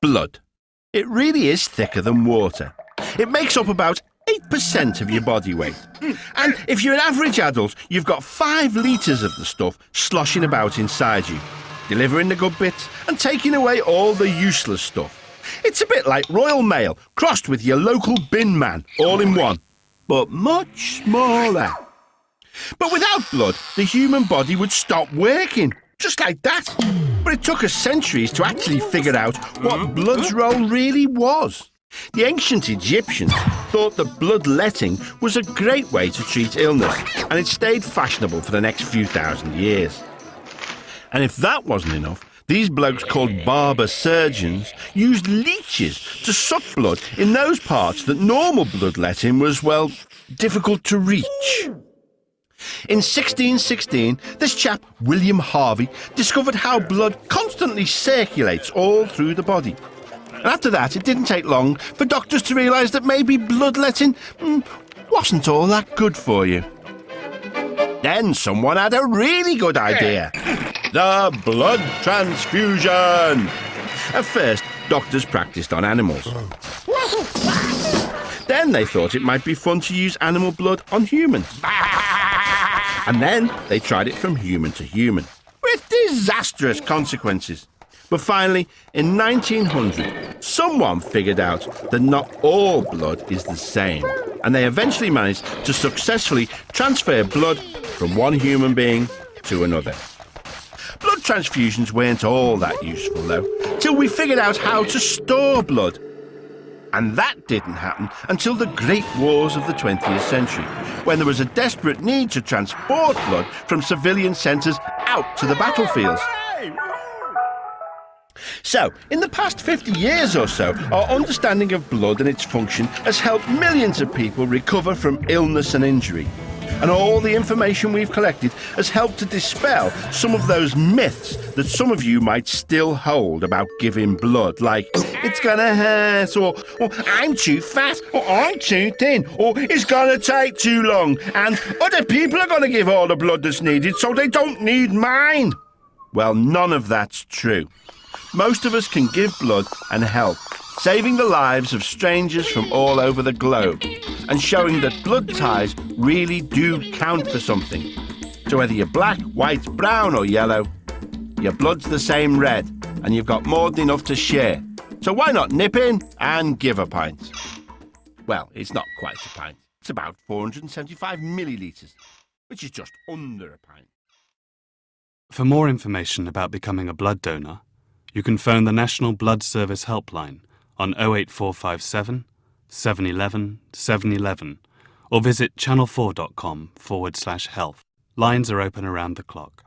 Blood. It really is thicker than water. It makes up about 8% of your body weight. And if you're an average adult, you've got 5 litres of the stuff sloshing about inside you, delivering the good bits and taking away all the useless stuff. It's a bit like Royal Mail crossed with your local bin man, all in one, but much smaller. But without blood, the human body would stop working, just like that. But it took us centuries to actually figure out what blood's role really was. The ancient Egyptians thought that bloodletting was a great way to treat illness, and it stayed fashionable for the next few thousand years. And if that wasn't enough, these blokes called barber surgeons used leeches to suck blood in those parts that normal bloodletting was, well, difficult to reach. In 1616, this chap, William Harvey, discovered how blood constantly circulates all through the body. And after that, it didn't take long for doctors to realise that maybe bloodletting wasn't all that good for you. Then someone had a really good idea. The blood transfusion! At first, doctors practised on animals. Then they thought it might be fun to use animal blood on humans. And then they tried it from human to human, with disastrous consequences. But finally, in 1900, someone figured out that not all blood is the same, and they eventually managed to successfully transfer blood from one human being to another. Blood transfusions weren't all that useful, though, till we figured out how to store blood. And that didn't happen until the Great Wars of the 20th century, when there was a desperate need to transport blood from civilian centres out to the battlefields. So, in the past 50 years or so, our understanding of blood and its function has helped millions of people recover from illness and injury. And all the information we've collected has helped to dispel some of those myths that some of you might still hold about giving blood, like, it's gonna hurt, or I'm too fat, or I'm too thin, or it's gonna take too long, and other people are gonna give all the blood that's needed, so they don't need mine. Well, none of that's true. Most of us can give blood and help, saving the lives of strangers from all over the globe, and showing that blood ties really do count for something. So whether you're black, white, brown or yellow, your blood's the same red, and you've got more than enough to share. So why not nip in and give a pint? Well, it's not quite a pint. It's about 475 millilitres, which is just under a pint. For more information about becoming a blood donor, you can phone the National Blood Service helpline on 08457 711 711 or visit channel4.com/health. Lines are open around the clock.